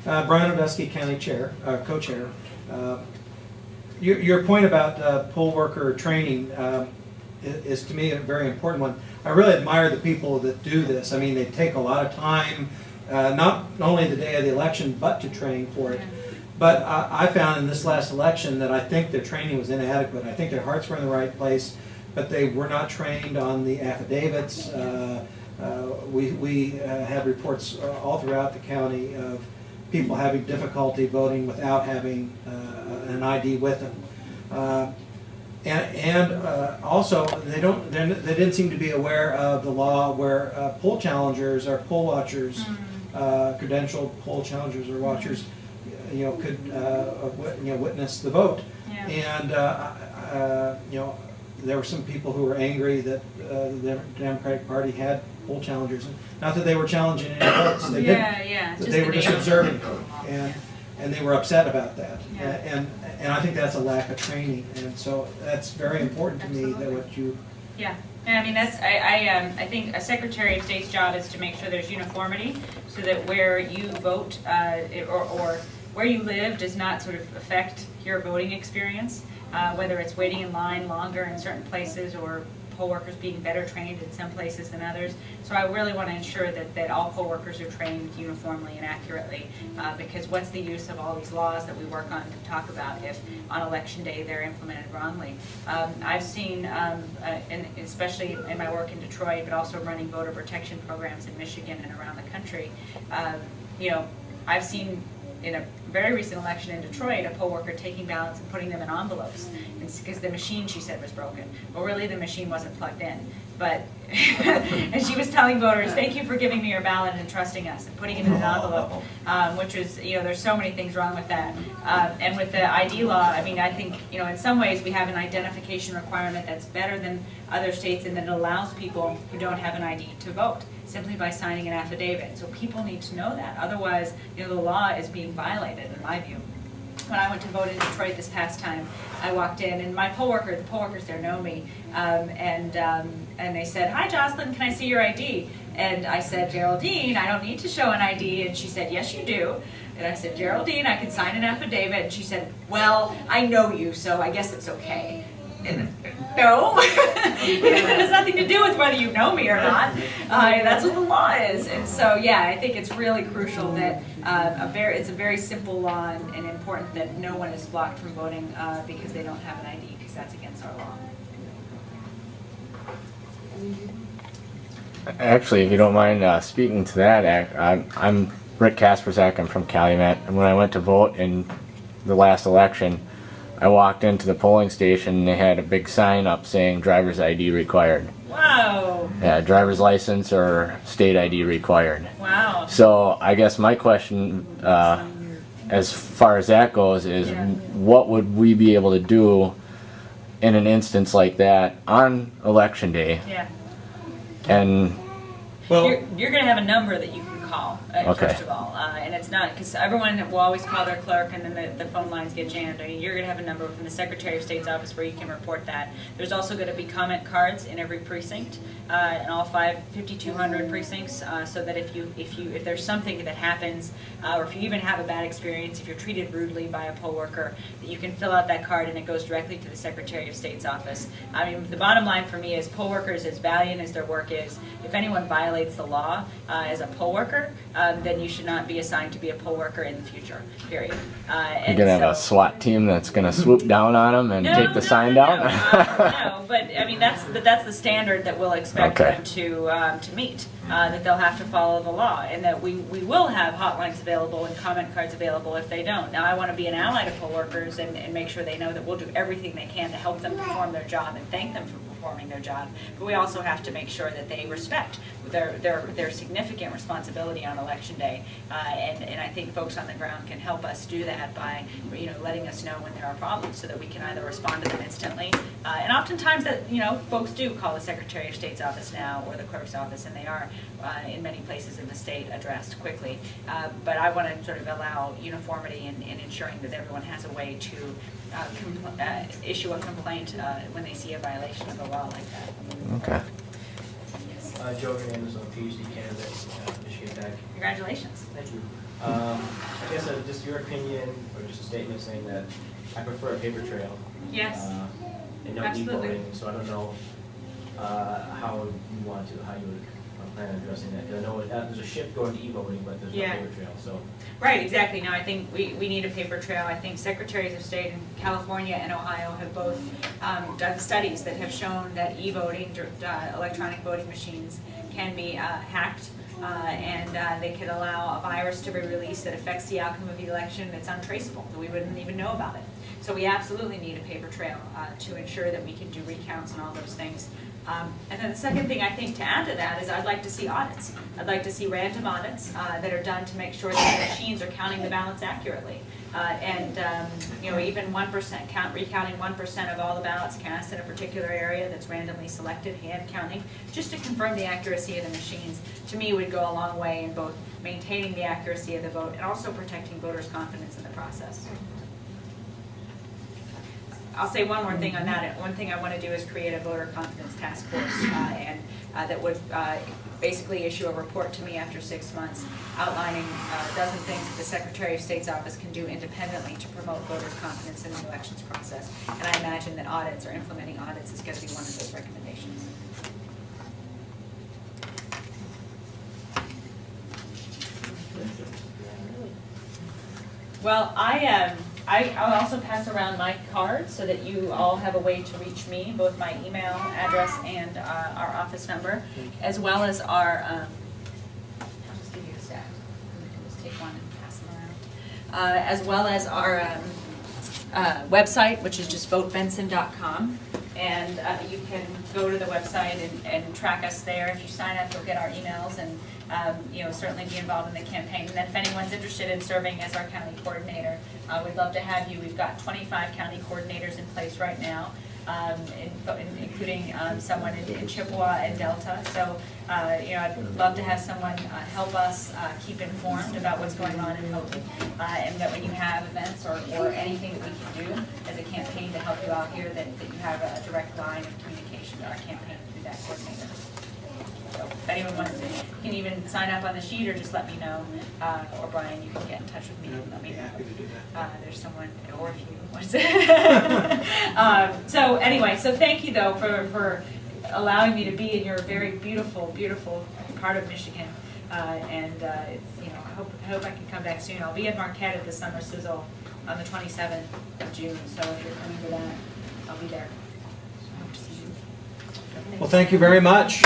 Brian Odusky, County Chair, Co-Chair. Your point about poll worker training is to me a very important one. I really admire the people that do this. I mean, they take a lot of time, not only the day of the election, but to train for it. But I found in this last election that I think their training was inadequate. I think their hearts were in the right place, but they were not trained on the affidavits. We had reports all throughout the county of people having difficulty voting without having an ID with them. Also, they didn't seem to be aware of the law where poll challengers or poll watchers, credentialed poll challengers or watchers, could witness the vote. Yeah. And there were some people who were angry that the Democratic Party had poll challengers. Not that they were challenging any votes. They didn't. They were just observing, and they were upset about that. Yeah. And I think that's a lack of training, and so that's very important to me that what you. Yeah. And I mean, I think a Secretary of State's job is to make sure there's uniformity, so that where you vote or where you live does not sort of affect your voting experience, whether it's waiting in line longer in certain places or poll workers being better trained in some places than others. So I really want to ensure that all poll workers are trained uniformly and accurately, because what's the use of all these laws that we work on to talk about if on election day they're implemented wrongly? I've seen, and especially in my work in Detroit, but also running voter protection programs in Michigan and around the country, I've seen in a very recent election in Detroit, a poll worker taking ballots and putting them in envelopes because the machine, she said, was broken. Well, really, the machine wasn't plugged in. But and she was telling voters, "Thank you for giving me your ballot and trusting us," and putting it in an envelope, which was, there's so many things wrong with that. And with the ID law, I mean, I think, in some ways we have an identification requirement that's better than other states, and that it allows people who don't have an ID to vote simply by signing an affidavit. So people need to know that. Otherwise, the law is being violated, in my view. When I went to vote in Detroit this past time, I walked in, and the poll workers there know me, and they said, "Hi, Jocelyn, can I see your ID?" And I said, "Geraldine, I don't need to show an ID." And she said, "Yes, you do." And I said, "Geraldine, I can sign an affidavit." And she said, "Well, I know you, so I guess it's okay." And no, it has nothing to do with whether you know me or not. That's what the law is. And so, yeah, I think it's really crucial that it's a very simple law, and important that no one is blocked from voting because they don't have an ID, because that's against our law. Actually, if you don't mind speaking to that, I'm Rick Kasperzak. I'm from Calumet, and when I went to vote in the last election, I walked into the polling station and they had a big sign up saying driver's ID required. Wow. Yeah, driver's license or state ID required. Wow. So I guess my question, as far as that goes, is what would we be able to do in an instance like that on election day? Yeah. And well, you're going to have a number that you can call, first of all, and it's not, because everyone will always call their clerk, and then the phone lines get jammed. I mean, you're going to have a number from the Secretary of State's office where you can report that. There's also going to be comment cards in every precinct, in all 5,200 precincts, so that if there's something that happens, or if you even have a bad experience, if you're treated rudely by a poll worker, that you can fill out that card and it goes directly to the Secretary of State's office. I mean, the bottom line for me is poll workers, as valiant as their work is, if anyone violates the law as a poll worker, then you should not be assigned to be a poll worker in the future, period. You're going to have a SWAT team that's going to swoop down on them and take the sign down? No, but I mean, that's the standard that we'll expect them to meet, that they'll have to follow the law, and that we will have hotlines available and comment cards available if they don't. Now, I want to be an ally to poll workers and make sure they know that we'll do everything they can to help them perform their job and thank them for performing their job, but we also have to make sure that they respect their significant responsibility on election day, and I think folks on the ground can help us do that by letting us know when there are problems, so that we can either respond to them instantly, and oftentimes that folks do call the Secretary of State's office now or the clerk's office, and they are in many places in the state addressed quickly, but I want to sort of allow uniformity in ensuring that everyone has a way to issue a complaint when they see a violation of the law like that. Okay. Yes. Joe Hernandez, I'm a PhD candidate at Michigan Tech. Congratulations. Thank you. I guess just your opinion, or just a statement saying that I prefer a paper trail. Yes. And no Absolutely. e-voting, so I don't know how you would plan on addressing that. Because I know there's a shift going to e-voting, but there's no Yeah. paper trail, so. Right, exactly. No, I think we need a paper trail. I think secretaries of state in California and Ohio have both done studies that have shown that e-voting, electronic voting machines, can be hacked. And they could allow a virus to be released that affects the outcome of the election that's untraceable, that we wouldn't even know about it. So we absolutely need a paper trail to ensure that we can do recounts and all those things. And then the second thing I think to add to that is I'd like to see audits. I'd like to see random audits that are done to make sure that the machines are counting the ballots accurately. You know, even 1% recounting 1% of all the ballots cast in a particular area that's randomly selected, hand counting, just to confirm the accuracy of the machines, to me would go a long way in both maintaining the accuracy of the vote and also protecting voters' confidence in the process. I'll say one more thing on that. One thing I want to do is create a voter confidence task force, that would basically issue a report to me after 6 months outlining a dozen things that the Secretary of State's office can do independently to promote voters' confidence in the elections process. And I imagine that audits or implementing audits is going to be one of those recommendations. Well, I'll also pass around my card so that you all have a way to reach me, both my email address and our office number, as well as our, I'll just give you a stack. You can just take one and pass them around. As well as our website, which is just votebenson.com. And you can go to the website and track us there. If you sign up, you'll get our emails and you know, certainly be involved in the campaign. And then if anyone's interested in serving as our county coordinator, we'd love to have you. We've got 25 county coordinators in place right now, including someone in Chippewa and Delta. So you know, I'd love to have someone help us keep informed about what's going on in Houghton, and that when you have events or anything that we can do as a campaign to help you out here, that you have a direct line of communication to our campaign through that coordinator. So if anyone wants to, you can even sign up on the sheet or just let me know, or Brian, you can get in touch with me and let me know. There's someone, or if you want to. So anyway, so thank you though for allowing me to be in your very beautiful, beautiful part of Michigan. It's, you know, I hope I can come back soon. I'll be in Marquette at the Summer Sizzle on the 27th of June. So if you're coming to that, I'll be there. I hope to see you. Well, thank you very much.